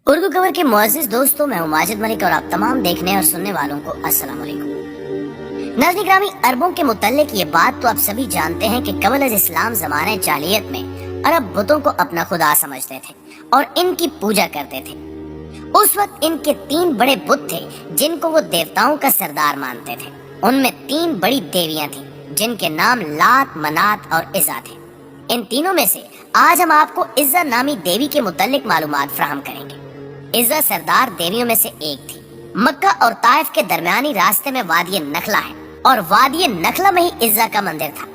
उर्दू खबर के मुअज़्ज़िज़ दोस्तों, मैं हूं माजिद मलिक और आप तमाम देखने और सुनने वालों को अस्सलाम वालेकुम। नाज़रीन ग्रामी, अरबों के मुतल्लिक ये बात तो आप सभी जानते हैं कि क़ब्ल अज़ इस्लाम ज़माने जाहिलियत में अरब बुतों को अपना खुदा समझते थे और इनकी पूजा करते थे। उस वक्त इनके 3 बड़े बुत थे जिनको वो देवताओं का सरदार मानते थे। उनमें 3 बड़ी देवियां थीं जिनके नाम लात, मनात और इज़्ज़ा थे। इन तीनों में से आज हम आपको इज़्ज़ा नामी देवी के मुतल्लिक मालूमात फराहम करेंगे। इज़्ज़ा सरदार देवियों में से एक थी। मक्का और ताइफ के दरमियानी रास्ते में वादी नखला है और वादी नखला में ही इज़्ज़ा का मंदिर था।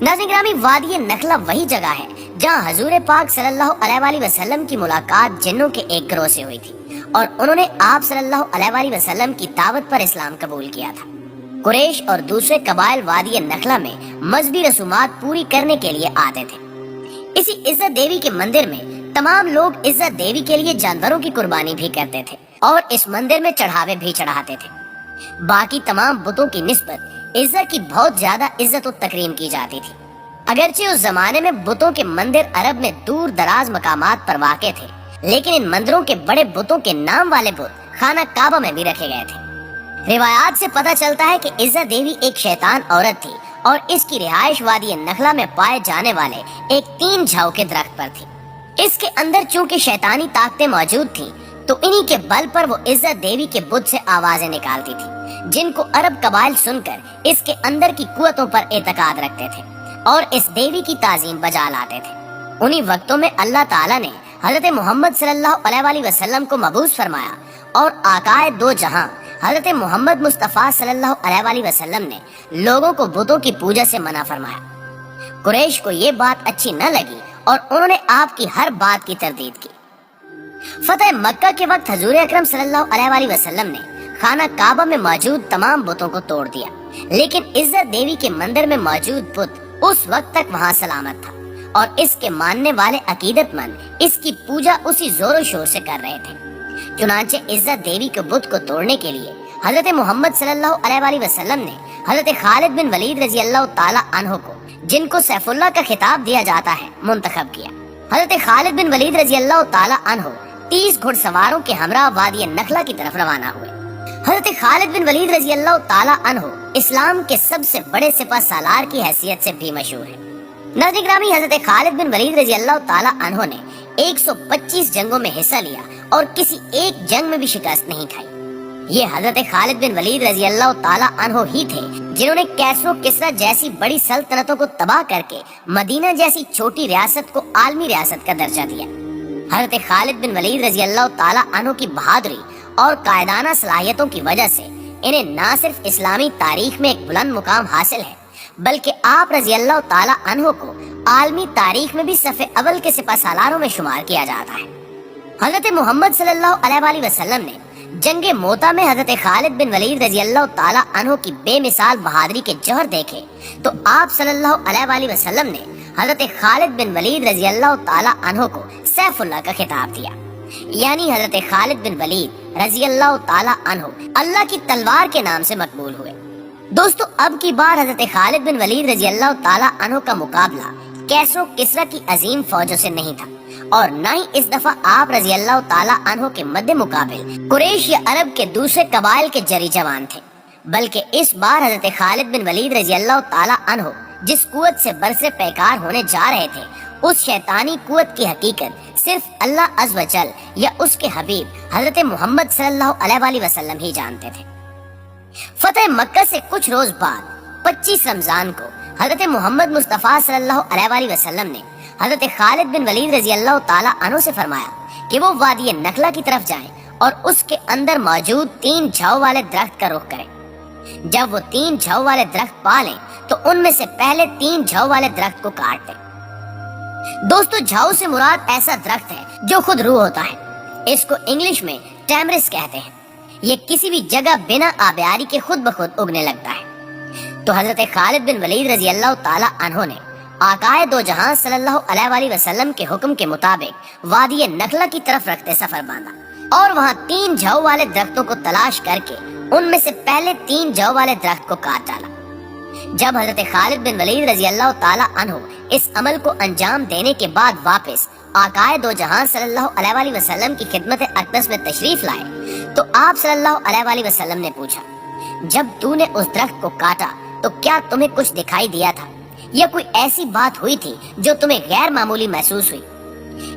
नाज़रीन ग्रामी, वादी नखला वही जगह है जहाँ हजूर पाक सल्लल्लाहु अलैहि वसल्लम की मुलाकात जिन्नों के एक गिरोह से हुई थी और उन्होंने आप सल्लल्लाहु अलैहि वसल्लम की दावत पर इस्लाम कबूल किया था। कुरैश और दूसरे कबाइल वादी नखला में मजहबी रसूमात पूरी करने के लिए आते थे। इसी इज़्ज़ा देवी के मंदिर में तमाम लोग इज़्ज़ा देवी के लिए जानवरों की कुर्बानी भी करते थे और इस मंदिर में चढ़ावे भी चढ़ाते थे। बाकी तमाम बुतों की निस्बत इज़्ज़ा की बहुत ज्यादा इज्जत और तकरीम की जाती थी। अगरचे उस जमाने में बुतों के मंदिर अरब में दूर दराज मकामात पर वाक़े थे, लेकिन इन मंदिरों के बड़े बुतों के नाम वाले बुत खाना काबा में भी रखे गए थे। रिवायात से पता चलता है कि इज़्ज़ा देवी एक शैतान औरत थी और इसकी रिहाइश वादी नखला में पाए जाने वाले एक 3 झाऊ के दरख्त पर थी। इसके अंदर चूंकि शैतानी ताकतें मौजूद थीं, तो इन्हीं के बल पर वो इज़्ज़ा देवी के बुत से आवाजें निकालती थी, जिनको अरब कबाइल सुनकर इसके अंदर की कुव्वतों पर एतकाद रखते थे और इस देवी की ताज़ीम बजा लाते थे। उन्हीं वक्तों में अल्लाह ताला ने हजरत मोहम्मद सल्लल्लाहु अलैहि वसल्लम को मबूस फरमाया और आकाए दो जहां हजरत मोहम्मद मुस्तफ़ा सल्लल्लाहु अलैहि वसल्लम ने लोगों को बुतों की पूजा से मना फरमाया। कुरैश को ये बात अच्छी न लगी और उन्होंने आपकी हर बात की तरदीद की। फतह मक्का के वक्त हजूर अकरम सल्लल्लाहु अलैहि वसल्लम ने खाना काबा में मौजूद तमाम बुतों को तोड़ दिया, लेकिन इज़्ज़ा देवी के मंदिर में मौजूद बुत उस वक्त तक वहाँ सलामत था और इसके मानने वाले अकीदतमंद इसकी पूजा उसी जोरों शोर से कर रहे थे। चुनांचे इज़्ज़ा देवी के बुत को तोड़ने के लिए हजरत मोहम्मद सल्लल्लाहु अलैहि वसल्लम ने हजरत खालिद बिन वलीद रजी अल्लाह ताला अन्हो को, जिनको सैफुल्लाह का खिताब दिया जाता है, मुंतखब किया। हजरत खालिद बिन वलीद रजी अल्लाह ताला अन्हो 30 घुड़सवारों के हमरा वादी नखला की तरफ रवाना हुए। हजरत खालिद बिन वलीद रजी अल्लाह ताला अन्हो इस्लाम के सबसे बड़े सिपह सालार की हैसियत से भी मशहूर है। नाज़रीन ग्रामी, हजरत खालिद बिन वलीद रजी अल्लाह ताला अन्हो ने 125 जंगों में हिस्सा लिया और किसी एक जंग में भी शिकस्त नहीं खाई। ये हजरत खालिद बिन वलीद रजी अल्लाह ताला अन्हो ही थे जिन्होंने कैसरो किसरा जैसी बड़ी सल्तनतों को तबाह करके मदीना जैसी छोटी रियासत को आलमी रियासत का दर्जा दिया। हजरत खालिद बिन वलीद रजी अल्लाह ताला अन्हो की बहादुरी और कायदाना सलाहियतों की वजह से इन्हें न सिर्फ इस्लामी तारीख में एक बुलंद मुकाम हासिल है, बल्कि आप रजी अल्लाह ताला अन्हो को आलमी तारीख में भी सफ़े अव्वल के सिपह सालारों में शुमार किया जाता है। हजरत मोहम्मद सल्लल्लाहु अलैहि वसल्लम ने जंगे मोता में हजरत खालिद बिन वलीद रजी अल्लाह ताला अन्हो की बेमिसाल बहादुरी के जौहर देखे तो आप सल्लल्लाहु अलैहि वसल्लम ने हजरत खालिद बिन वलीद रजी अल्लाह ताला अन्हो को सैफुल्लाह का खिताब दिया। यानी हजरत खालिद बिन वलीद रजी अल्लाह ताला अन्हो अल्लाह की तलवार के नाम से मकबूल हुए। दोस्तों, अब की बार हजरत खालिद बिन वलीद रजी अल्लाह ताला अन्हो का मुकाबला कैसरो किसरा की अजीम फौजों से नहीं था और न ही इस दफा आप रजी अल्लाह ताला अन्हो के मद्दे मुकाबिल कुरैश या अरब के दूसरे कबाइल के जरी जवान थे, बल्कि इस बार हजरत खालिद बिन वलीद रजी अल्लाह ताला अन्हो जिस कुव्वत से बरसे पैकार होने जा रहे थे, उस शैतानी कुव्वत की हकीकत सिर्फ अल्लाह अज़्ज़ व जल या उसके हबीब हजरत मोहम्मद सल्लल्लाहु अलैहि वसल्लम ही जानते थे। फतह मक्का से कुछ रोज बाद 25 रमजान को हजरत मोहम्मद मुस्तफ़ा सल्लल्लाहु अलैहि वसल्लम ने हजरत खालिद बिन वलीद रजी अल्लाह ताला अन्हो से फरमाया कि वो वादी नखला की तरफ जाएं और उसके अंदर मौजूद 3 झाऊ वाले दरख्त का रुख करें। जब वो 3 झाऊ वाले दरख्त पा लें तो उनमें से पहले 3 झाऊ वाले दरख्त को काट दें। दोस्तों, झाऊ से मुराद ऐसा दरख्त है जो खुद रूह होता है। इसको इंग्लिश में टैमरिस कहते हैं। ये किसी भी जगह बिना आबियारी के खुद ब खुद उगने लगता है। तो हजरत खालिद बिन वलीद रजी अल्लाह ताला अन्हो ने आकाए दो जहां सल्लल्लाहु अलैहि वसल्लम के हुक्म के मुताबिक वादी नखला की तरफ रखते सफर बांधा और वहां 3 झाऊ वाले दरख्तों को तलाश करके उनमें से पहले 3 झाऊ वाले दरख्त को काट डाला। जब हजरत खालिद बिन वलीद रजी अल्लाह ताला अन्हो इस अमल को अंजाम देने के बाद वापस आकाए दो जहां सल्लल्लाहु अलैहि वसल्लम की खिदमत अक़दस में तशरीफ लाए तो आप सल्लल्लाहु अलैहि वसल्लम ने पूछा, जब तूने उस दरख्त को काटा तो क्या तुम्हें कुछ दिखाई दिया था या कोई ऐसी बात हुई थी जो तुम्हें गैर मामूली महसूस हुई?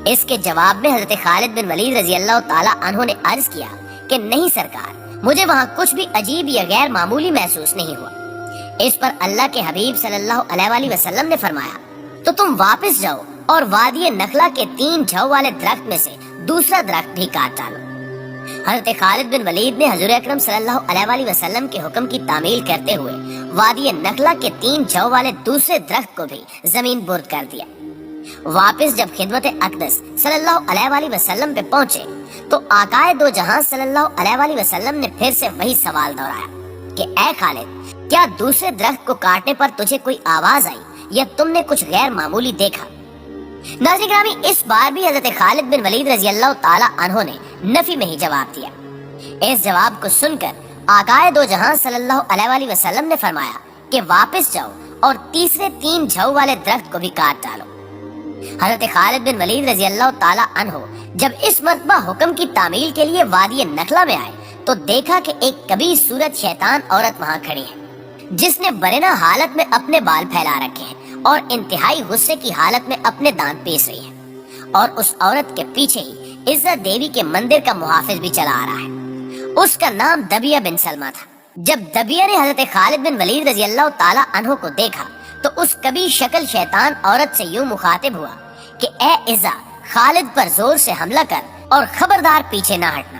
इसके जवाब में हजरत खालिद बिन वलीद रजी अल्लाह ताला अन्हु ने अर्ज किया कि नहीं सरकार, मुझे वहाँ कुछ भी अजीब या गैर मामूली महसूस नहीं हुआ। इस पर अल्लाह के हबीब सल्लल्लाहु अलैहि वसल्लम ने फरमाया, तो तुम वापस जाओ और वादी नखला के 3 झव वाले दरख्त में से दूसरा दरख्त भी काट डालो। हजरत खालिद बिन वलीद ने हजूर अकरम सल्लल्लाहु अलैहि वसल्लम के हुक्म की तामील करते हुए वादी नखला के 3 झव वाले दूसरे दरख्त को भी जमीन बुर्द कर दिया। वापस जब खिदमत अक़दस सल्लल्लाहु अलैहि वसल्लम पे पहुंचे तो आकाए दो जहां सल्लल्लाहु अलैहि वसल्लम ने फिर से वही सवाल दोहराया कि ऐ खालिद, क्या दूसरे दरख्त को काटने पर तुझे कोई आवाज आई या तुमने कुछ गैर मामूली देखा? नाज़रीन गिरामी, इस बार भी हजरत खालिद बिन वलीद रजी अल्लाह ताला अन्हु ने नफी में ही जवाब दिया। इस जवाब को सुनकर आकाए दो जहां सल्लल्लाहु अलैहि वसल्लम ने फरमाया कि वापस जाओ और तीसरे 3 झव वाले दरख्त को भी काट डालो। हजरत खालिद बिन वलीद रजी अल्लाह ताला अन्हु जब इस मर्तबा हुक्म की तामील के लिए वादी नखला में आए तो देखा कि एक कबीर सूरत शैतान औरत वहाँ खड़ी है, जिसने बरेना हालत में अपने बाल फैला रखे हैं और इंतहाई गुस्से की हालत में अपने दांत पीस रही है। और उस औरत के पीछे ही इज्जत देवी के मंदिर का मुहाफिज भी चला आ रहा है। उसका नाम दबिया बिन सलमा था। जब दबिया ने हजरत खालिद बिन वलीद रजी अल्लाह ताला अन्हु को देखा तो उस कबीर शक्ल शैतान औरत से यूं मुखातिब हुआ कि ए इज़्ज़ा, खालिद पर जोर से हमला कर और खबरदार पीछे ना हटना।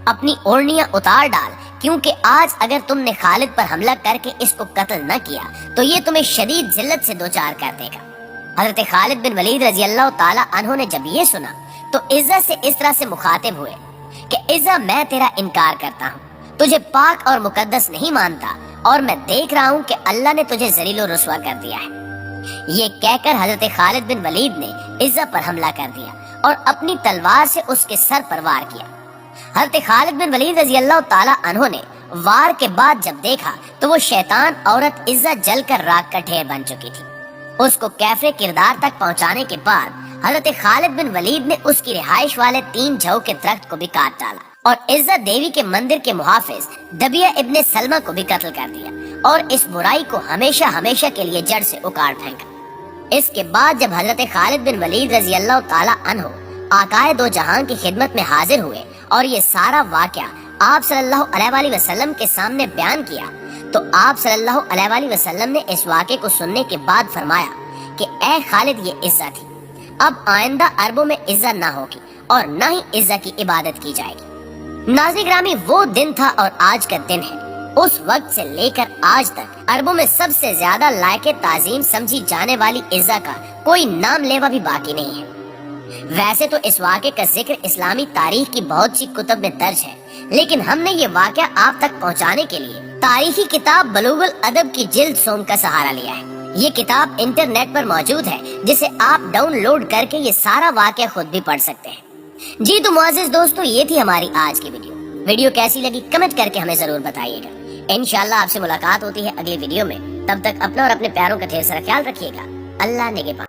अपनी ओढ़नियां उतार डाल, क्योंकि आज अगर तुमने खालिद पर हमला करके इसको कत्ल न किया तो ये तुम्हें शदीद जिल्लत से दो चार कर देगा। हजरत खालिद बिन वलीद रजी अल्लाह ताला अन्हु ने जब ये सुना तो इज़्ज़ा से इस तरह से मुखातिब हुए कि इज़्ज़ा, मैं तेरा इनकार करता हूँ, तुझे पाक और मुकद्दस नहीं मानता और मैं देख रहा हूँ कि अल्लाह ने तुझे जलीलो रुस्वा कर दिया है। ये कहकर हजरत खालिद बिन वलीद ने इज़्ज़ा पर हमला कर दिया और अपनी तलवार से उसके सर पर वार किया। हजरत खालिद बिन वलीद रजी अल्लाह ताला अन्हु ने वार के बाद जब देखा तो वो शैतान औरत इज़्ज़ा जलकर राख का ढेर बन चुकी थी। उसको कैफरे किरदार तक पहुंचाने के बाद हजरत खालिद बिन वलीद ने उसकी रिहाइश वाले 3 झव के दरख्त को भी काट डाला और इज़्ज़त देवी के मंदिर के मुहाफिज दबिया इब्ने सलमा को भी कत्ल कर दिया और इस बुराई को हमेशा हमेशा के लिए जड़ से उखाड़ फेंका। इसके बाद जब हजरत खालिद बिन वलीद रजी अल्लाह ताला अन्हु आकाए दो जहां की खिदमत में हाजिर हुए और ये सारा वाकया आप सल्लल्लाहु अलैहि वसल्लम के सामने बयान किया तो आप सल्लल्लाहु अलैहि वसल्लम ने इस वाक़े को सुनने के बाद फरमाया कि ए खालिद, ये इज़्ज़ा थी, अब आइंदा अरबों में इज़्ज़ा ना होगी और न ही इज़्ज़ा की इबादत की जाएगी। नाज़रीन गिरामी, वो दिन था और आज का दिन है। उस वक्त से लेकर आज तक अरबों में सबसे ज्यादा लायके ताजीम समझी जाने वाली इज़्ज़ा का कोई नाम लेवा भी बाकी नहीं है। वैसे तो इस वाक़े का जिक्र इस्लामी तारीख की बहुत सी कुतुब में दर्ज है, लेकिन हमने ये वाक़या आप तक पहुंचाने के लिए तारीखी किताब बलूगुल अदब की जिल्द सोम का सहारा लिया है। ये किताब इंटरनेट पर मौजूद है, जिसे आप डाउनलोड करके ये सारा वाक़या खुद भी पढ़ सकते हैं। जी तो मुअज़्ज़िज़ दोस्तों, ये थी हमारी आज की वीडियो कैसी लगी कमेंट करके हमें जरूर बताइएगा। इंशाल्लाह आपसे मुलाकात होती है अगली वीडियो में। तब तक अपना और अपने प्यारों का ढेर सारा ख्याल रखिएगा। अल्लाह निगहबान।